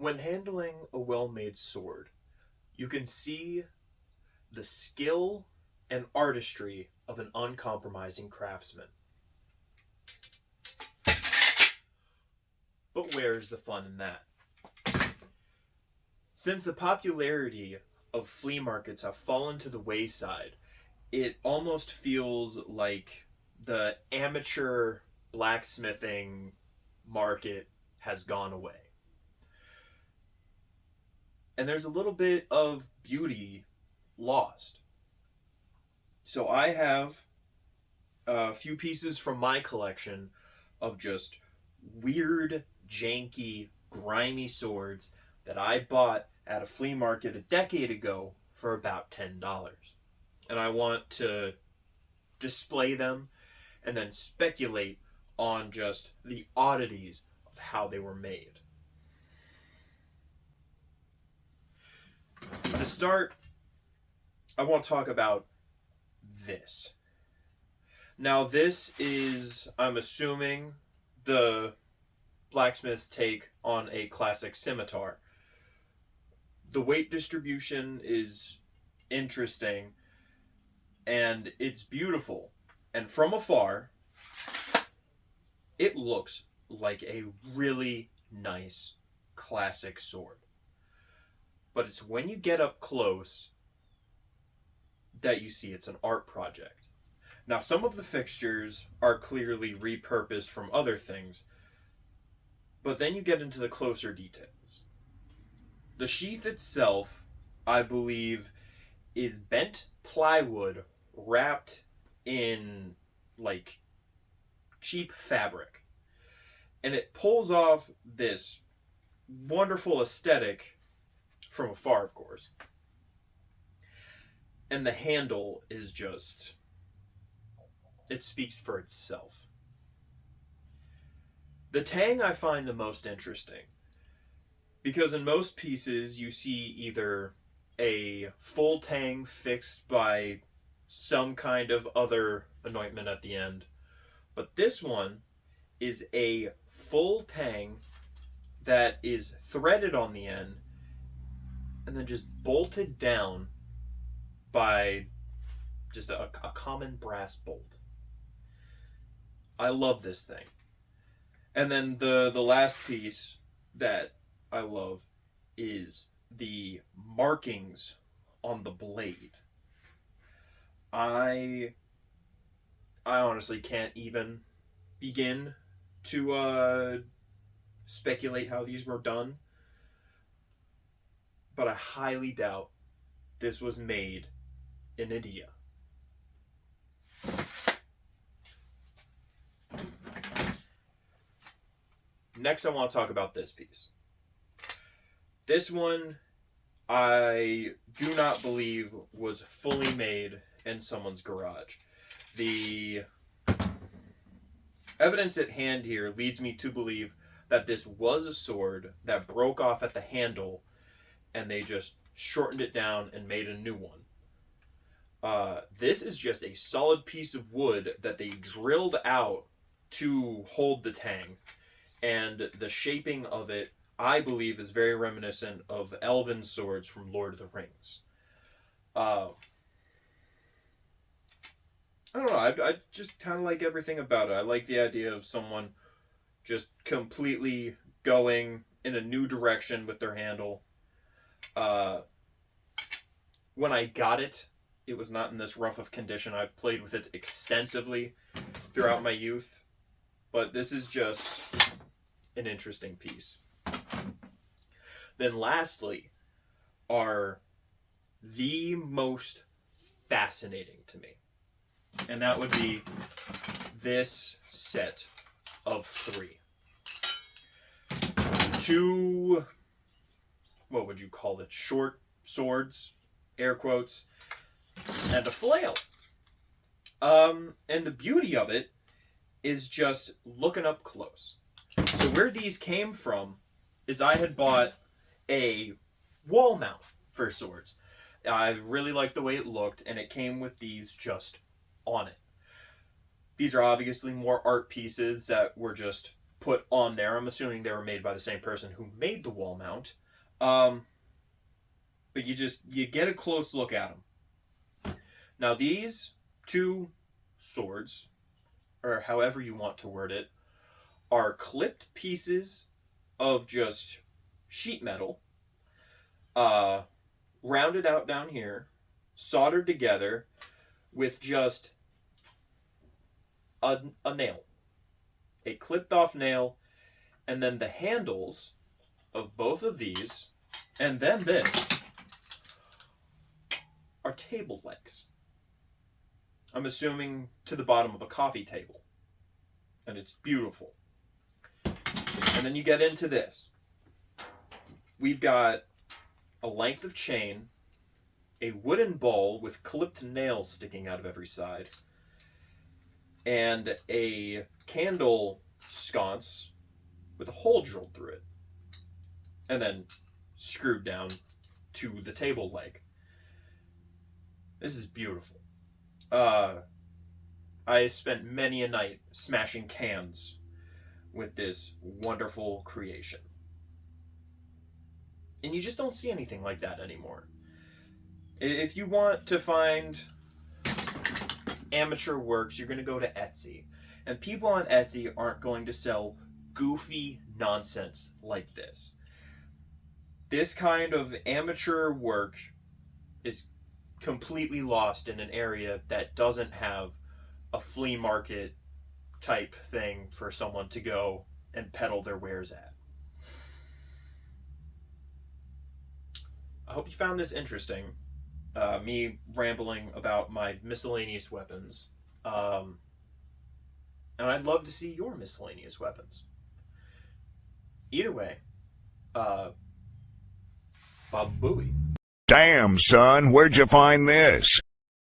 When handling a well-made sword, you can see the skill and artistry of an uncompromising craftsman. But where's the fun in that? Since the popularity of flea markets have fallen to the wayside, it almost feels like the amateur blacksmithing market has gone away. And there's a little bit of beauty lost. So I have a few pieces from my collection of just weird, janky, grimy swords that I bought at a flea market a decade ago for about $10. And I want to display them and then speculate on just the oddities of how they were made. To start, I want to talk about this. Now, this is, I'm assuming, the blacksmith's take on a classic scimitar. The weight distribution is interesting, and it's beautiful. And from afar, it looks like a really nice classic sword. But it's when you get up close that you see it's an art project. Now, some of the fixtures are clearly repurposed from other things, but then you get into the closer details. The sheath itself, I believe, is bent plywood wrapped in, like, cheap fabric. And it pulls off this wonderful aesthetic from afar, of course. And the handle is just, it speaks for itself. The tang I find the most interesting, because in most pieces you see either a full tang fixed by some kind of other anointment at the end, but this one is a full tang that is threaded on the end and then just bolted down by just a common brass bolt. I love this thing. And then the last piece that I love is the markings on the blade. I honestly can't even begin to speculate how these were done, but I highly doubt this was made in India. Next, I want to talk about this piece. This one, I do not believe was fully made in someone's garage. The evidence at hand here leads me to believe that this was a sword that broke off at the handle and they just shortened it down and made a new one. This is just a solid piece of wood that they drilled out to hold the tang. And the shaping of it, I believe, is very reminiscent of elven swords from Lord of the Rings. I don't know, I just kind of like everything about it. I like the idea of someone just completely going in a new direction with their handle. When I got it, it was not in this rough of condition. I've played with it extensively throughout my youth, but this is just an interesting piece. Then lastly are the most fascinating to me, and that would be this set of three. Two, what would you call it, short swords, air quotes, and a flail. And the beauty of it is just looking up close. So where these came from is I had bought a wall mount for swords. I really liked the way it looked, and it came with these just on it. These are obviously more art pieces that were just put on there. I'm assuming they were made by the same person who made the wall mount. But you get a close look at them. Now these two swords, or however you want to word it, are clipped pieces of just sheet metal, rounded out down here, soldered together with just a nail, a clipped off nail, and then the handles of both of these, and then this, are table legs. I'm assuming to the bottom of a coffee table. And it's beautiful. And then you get into this. We've got a length of chain, a wooden ball with clipped nails sticking out of every side, and a candle sconce with a hole drilled through it, and then screwed down to the table leg. This is beautiful. I spent many a night smashing cans with this wonderful creation. And you just don't see anything like that anymore. If you want to find amateur works, you're going to go to Etsy. And people on Etsy aren't going to sell goofy nonsense like this. This kind of amateur work is completely lost in an area that doesn't have a flea market type thing for someone to go and peddle their wares at. I hope you found this interesting. Me rambling about my miscellaneous weapons. And I'd love to see your miscellaneous weapons. Either way, Bob Bowie. Damn, son, where'd you find this?